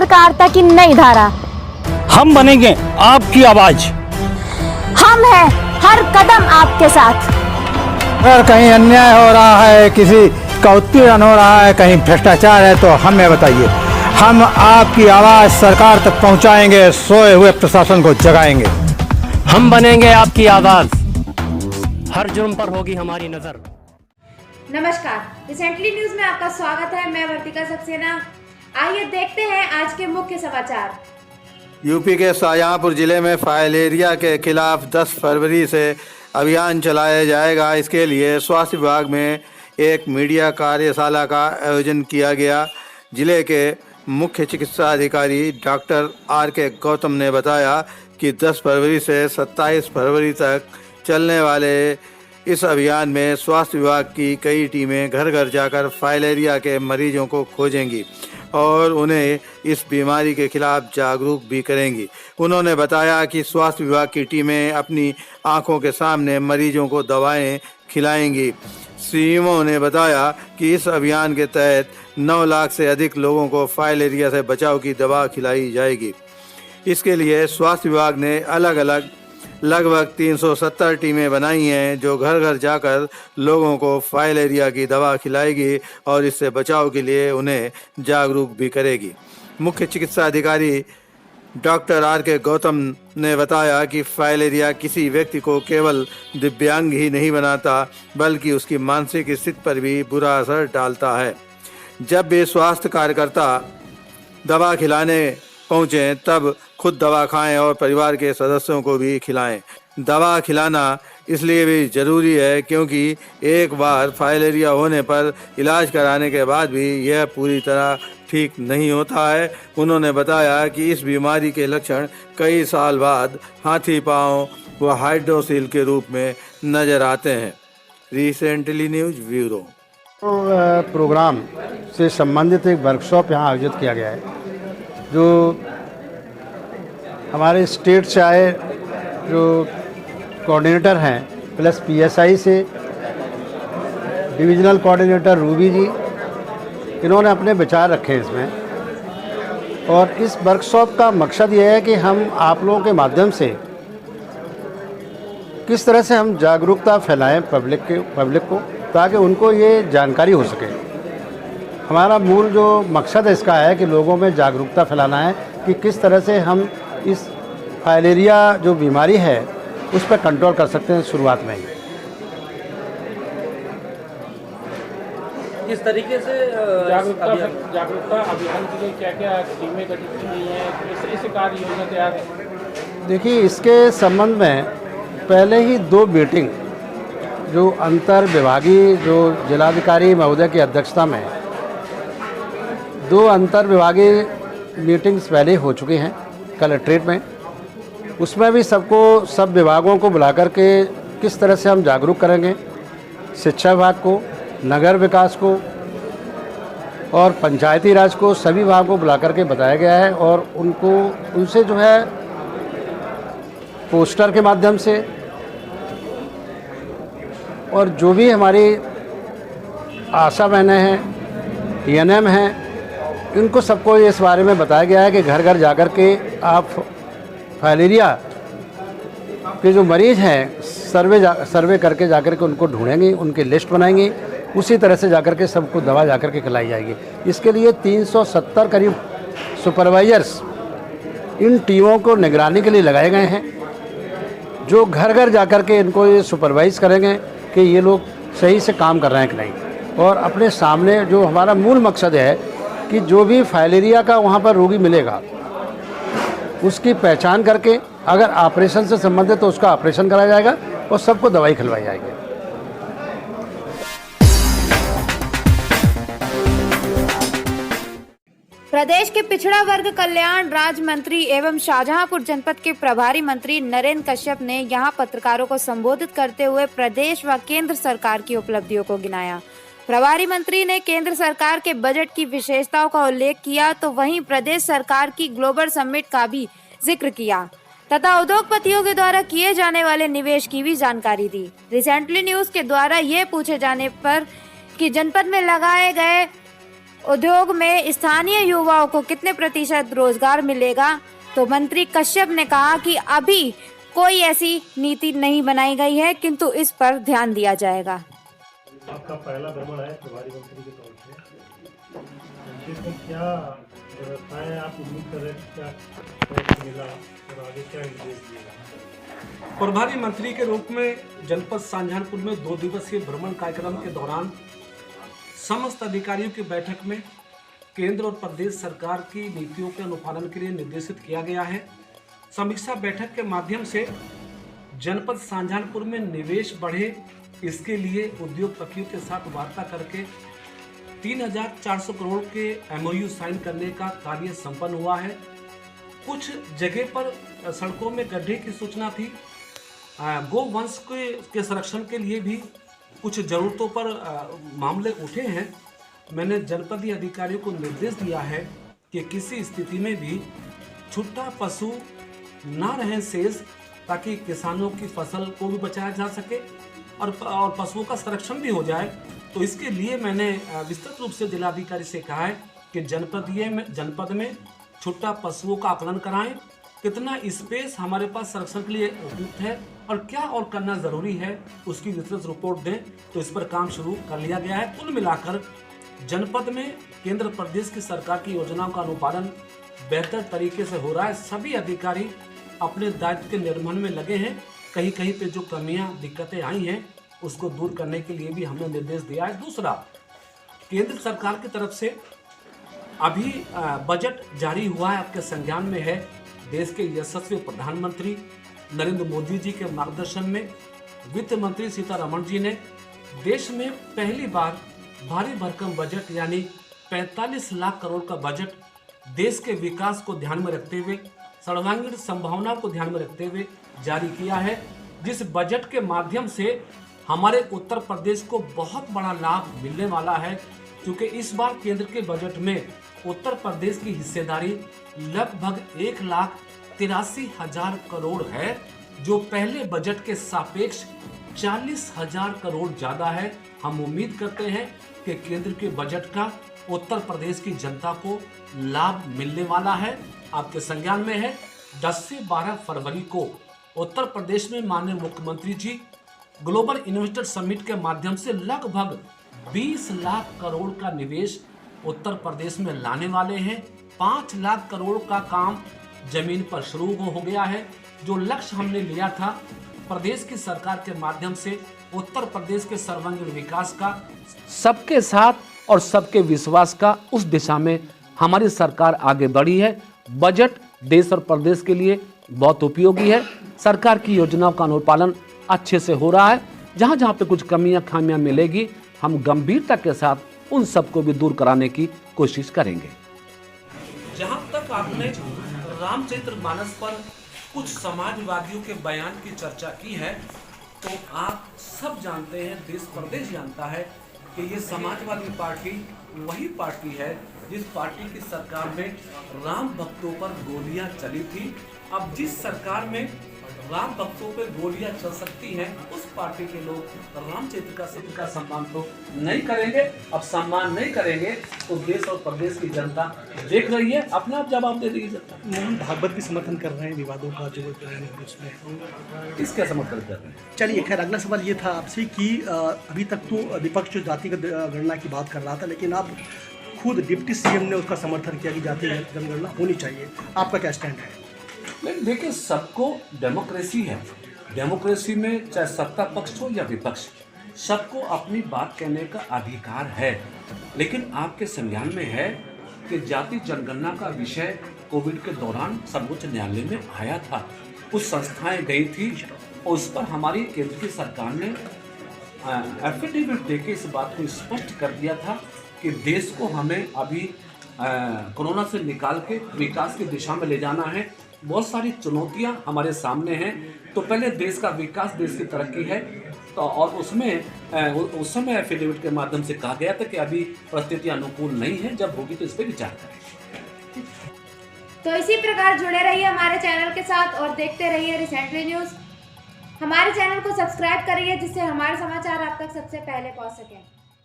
पत्रकारिता की नई धारा। हम बनेंगे आपकी आवाज। हम हैं हर कदम आपके साथ। अगर कहीं अन्याय हो रहा है, किसी का उत्पीड़न हो रहा है, कहीं भ्रष्टाचार है, तो हमें बताइए। हम आपकी आवाज सरकार तक पहुंचाएंगे, सोए हुए प्रशासन को जगाएंगे। हम बनेंगे आपकी आवाज, हर जुर्म पर होगी हमारी नजर। नमस्कार, रिसेंटली न्यूज में आपका स्वागत है। मैं वर्तिका सक्सेना। आइए देखते हैं आज के मुख्य समाचार। यूपी के शाहजहांपुर जिले में फाइलेरिया के खिलाफ 10 फरवरी से अभियान चलाया जाएगा। इसके लिए स्वास्थ्य विभाग में एक मीडिया कार्यशाला का आयोजन किया गया। जिले के मुख्य चिकित्सा अधिकारी डॉक्टर आर.के. गौतम ने बताया कि 10 फरवरी से 27 फरवरी तक चलने वाले इस अभियान में स्वास्थ्य विभाग की कई टीमें घर घर जाकर फाइलेरिया के मरीजों को खोजेंगी और उन्हें इस बीमारी के खिलाफ जागरूक भी करेंगी। उन्होंने बताया कि स्वास्थ्य विभाग की टीमें अपनी आंखों के सामने मरीजों को दवाएं खिलाएंगी। सीएमओ ने बताया कि इस अभियान के तहत 9 लाख से अधिक लोगों को फाइलेरिया से बचाव की दवा खिलाई जाएगी। इसके लिए स्वास्थ्य विभाग ने अलग अलग लगभग 370 टीमें बनाई हैं, जो घर घर जाकर लोगों को फाइलेरिया की दवा खिलाएगी और इससे बचाव के लिए उन्हें जागरूक भी करेगी। मुख्य चिकित्सा अधिकारी डॉक्टर आर.के. गौतम ने बताया कि फाइलेरिया किसी व्यक्ति को केवल दिव्यांग ही नहीं बनाता, बल्कि उसकी मानसिक स्थिति पर भी बुरा असर डालता है। जब भी स्वास्थ्य कार्यकर्ता दवा खिलाने पहुँचें, तब खुद दवा खाएं और परिवार के सदस्यों को भी खिलाएं। दवा खिलाना इसलिए भी ज़रूरी है क्योंकि एक बार फाइलेरिया होने पर इलाज कराने के बाद भी यह पूरी तरह ठीक नहीं होता है। उन्होंने बताया कि इस बीमारी के लक्षण कई साल बाद हाथी पांव व हाइड्रोसील के रूप में नज़र आते हैं। रिसेंटली न्यूज ब्यूरो प्रोग्राम से संबंधित एक वर्कशॉप यहाँ आयोजित किया गया है, जो हमारे स्टेट से आए जो कोऑर्डिनेटर हैं, प्लस पीएसआई से डिविजनल कोऑर्डिनेटर रूबी जी, इन्होंने अपने विचार रखे हैं इसमें। और इस वर्कशॉप का मकसद ये है कि हम आप लोगों के माध्यम से किस तरह से हम जागरूकता फैलाएं पब्लिक को, ताकि उनको ये जानकारी हो सके। हमारा मूल जो मकसद है इसका है कि लोगों में जागरूकता फैलाना है कि किस तरह से हम इस फाइलेरिया जो बीमारी है उस पर कंट्रोल कर सकते हैं शुरुआत में ही। किस तरीके से जागरूकता अभियान के लिए क्या क्या टीमें गठित की गई हैं, इस कार्य योजना तैयार है? देखिए, इसके संबंध में पहले ही 2 मीटिंग जो अंतर विभागीय जो जिलाधिकारी महोदय की अध्यक्षता में 2 अंतर विभागीय मीटिंग्स पहले हो चुकी हैं कलेक्ट्रेट में। उसमें भी सब विभागों को बुलाकर के किस तरह से हम जागरूक करेंगे, शिक्षा विभाग को, नगर विकास को और पंचायती राज को, सभी विभागों को बुलाकर के बताया गया है। और उनसे जो है पोस्टर के माध्यम से और जो भी हमारी आशा बहनें हैं, एएनएम हैं, इनको सबको इस बारे में बताया गया है कि घर घर जाकर के आप फाइलेरिया के जो मरीज़ हैं सर्वे करके जाकर के उनको ढूंढेंगे, उनकी लिस्ट बनाएंगे, उसी तरह से जाकर के सबको दवा जाकर के खिलाई जाएगी। इसके लिए 370 करीब सुपरवाइजर्स इन टीमों को निगरानी के लिए लगाए गए हैं, जो घर घर जाकर के इनको ये सुपरवाइज़ करेंगे कि ये लोग सही से काम कर रहे हैं कि नहीं। और अपने सामने जो हमारा मूल मकसद है कि जो भी फाइलेरिया का वहाँ पर रोगी मिलेगा उसकी पहचान करके अगर ऑपरेशन से संबंधित तो उसका ऑपरेशन कराया जाएगा और सबको दवाई खिलवाई जाएगी। प्रदेश के पिछड़ा वर्ग कल्याण राज्य मंत्री एवं शाहजहांपुर जनपद के प्रभारी मंत्री नरेंद्र कश्यप ने यहां पत्रकारों को संबोधित करते हुए प्रदेश व केंद्र सरकार की उपलब्धियों को गिनाया। प्रभारी मंत्री ने केंद्र सरकार के बजट की विशेषताओं का उल्लेख किया, तो वहीं प्रदेश सरकार की ग्लोबल समिट का भी जिक्र किया तथा उद्योगपतियों के द्वारा किए जाने वाले निवेश की भी जानकारी दी। रिसेंटली न्यूज के द्वारा ये पूछे जाने पर कि जनपद में लगाए गए उद्योग में स्थानीय युवाओं को कितने प्रतिशत रोजगार मिलेगा, तो मंत्री कश्यप ने कहा कि अभी कोई ऐसी नीति नहीं बनाई गई है, किंतु इस पर ध्यान दिया जाएगा। आपका पहला भ्रमण है प्रभारी मंत्री के तौर पे, इसमें क्या व्यवस्थाएं आप उम्मीद कर रहे हैं, क्या मिला और आगे क्या निर्देश दिएगा? प्रभारी मंत्री के रूप में जनपद शाहजहांपुर में 2 दिवसीय भ्रमण कार्यक्रम के दौरान समस्त अधिकारियों की बैठक में केंद्र और प्रदेश सरकार की नीतियों के अनुपालन के लिए निर्देशित किया गया है। समीक्षा बैठक के माध्यम से जनपद शाहजहांपुर में निवेश बढ़े, इसके लिए उद्योगपतियों के साथ वार्ता करके 3,400 करोड़ के MOU साइन करने का कार्य संपन्न हुआ है। कुछ जगह पर सड़कों में गड्ढे की सूचना थी। गोवंश के संरक्षण के लिए भी कुछ जरूरतों पर मामले उठे हैं। मैंने जनपदीय अधिकारियों को निर्देश दिया है कि किसी स्थिति में भी छुट्टा पशु ना रहें शेष, ताकि किसानों की फसल को भी बचाया जा सके और पशुओं का संरक्षण भी हो जाए। तो इसके लिए मैंने विस्तृत रूप से जिलाधिकारी से कहा है कि जनपद में छुट्टा पशुओं का आकलन कराएं, कितना स्पेस हमारे पास संरक्षण के लिए उपयुक्त है और क्या और करना जरूरी है, उसकी विस्तृत रिपोर्ट दें। तो इस पर काम शुरू कर लिया गया है। कुल मिलाकर जनपद में केंद्र प्रदेश की सरकार की योजनाओं का अनुपालन बेहतर तरीके से हो रहा है। सभी अधिकारी अपने दायित्व के निर्वहन में लगे हैं। कहीं कहीं पे जो कमियां दिक्कतें आई हैं उसको दूर करने के लिए भी हमने निर्देश दिया है। दूसरा, केंद्र सरकार की तरफ से अभी बजट जारी हुआ है, आपके संज्ञान में है। देश के यशस्वी प्रधानमंत्री नरेंद्र मोदी जी के मार्गदर्शन में वित्त मंत्री सीतारमण जी ने देश में पहली बार भारी भरकम बजट यानी 45 लाख करोड़ का बजट देश के विकास को ध्यान में रखते हुए, सर्वांगीण संभावनाओं को ध्यान में रखते हुए जारी किया है। जिस बजट के माध्यम से हमारे उत्तर प्रदेश को बहुत बड़ा लाभ मिलने वाला है, क्योंकि इस बार केंद्र के बजट में उत्तर प्रदेश की हिस्सेदारी लगभग 1,83,000 करोड़ है, जो पहले बजट के सापेक्ष 40,000 करोड़ ज्यादा है। हम उम्मीद करते हैं कि केंद्र के बजट का उत्तर प्रदेश की जनता को लाभ मिलने वाला है। आपके संज्ञान में है 10 से 12 फरवरी को उत्तर प्रदेश में माननीय मुख्यमंत्री जी ग्लोबल इन्वेस्टर समिट के माध्यम से लगभग 20 लाख करोड़ का निवेश उत्तर प्रदेश में लाने वाले हैं। 5 लाख करोड़ का काम जमीन पर शुरू हो गया है। जो लक्ष्य हमने लिया था प्रदेश की सरकार के माध्यम से उत्तर प्रदेश के सर्वांगीण विकास का, सबके साथ और सबके विश्वास का, उस दिशा में हमारी सरकार आगे बढ़ी है। बजट देश और प्रदेश के लिए बहुत उपयोगी है। सरकार की योजनाओं का अनुपालन अच्छे से हो रहा है। जहां जहां पे कुछ कमियां खामियां मिलेगी, हम गंभीरता के साथ उन सबको भी दूर कराने की कोशिश करेंगे। जहां तक आपने रामचरितमानस पर कुछ समाजवादियों के बयान की चर्चा की है, तो आप सब जानते हैं, देश प्रदेश जानता है कि ये समाजवादी पार्टी वही पार्टी है जिस पार्टी की सरकार में राम भक्तों पर गोलियां चली थी। अब जिस सरकार में राम भक्तों पर गोलियां चल सकती हैं, उस पार्टी के लोग रामचरित्र का सम्मान तो नहीं करेंगे। अब सम्मान नहीं करेंगे तो देश और प्रदेश की जनता देख रही है, अपने आप जवाब दे देगी जनता। मोहन भागवत भी समर्थन कर रहे हैं विवादों का जो उसमें, किसका समर्थन कर रहे हैं? चलिए खैर, अगला सवाल ये था आपसे कि अभी तक तो विपक्ष जो जातिगत गणना की बात कर रहा था, लेकिन अब खुद डिप्टी सीएम ने उसका समर्थन किया कि जातिगत जनगणना होनी चाहिए। आपका क्या स्टैंड है? लेकिन देखिए, सबको डेमोक्रेसी है। डेमोक्रेसी में चाहे सत्ता पक्ष हो या विपक्ष, सबको अपनी बात कहने का अधिकार है। लेकिन आपके संज्ञान में है कि जाति जनगणना का विषय कोविड के दौरान सर्वोच्च न्यायालय में आया था। कुछ संस्थाएं गई थी और उस पर हमारी केंद्र की सरकार ने एफिडेविट देके इस बात को स्पष्ट कर दिया था कि देश को हमें अभी कोरोना से निकाल के विकास की दिशा में ले जाना है। बहुत सारी चुनौतियां हमारे सामने हैं, तो पहले देश का विकास, देश की तरक्की है। तो और उसमें उस समय एफिडेविट के माध्यम से कहा गया था कि अभी परिस्थिति अनुकूल नहीं है, जब होगी तो इस पर विचार करें। तो इसी प्रकार जुड़े रहिए हमारे चैनल के साथ और देखते रहिए रिसेंटली न्यूज़। हमारे चैनल को सब्सक्राइब करिए जिससे हमारे समाचार आप तक सबसे पहले पहुंच सके।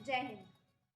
जय हिंद।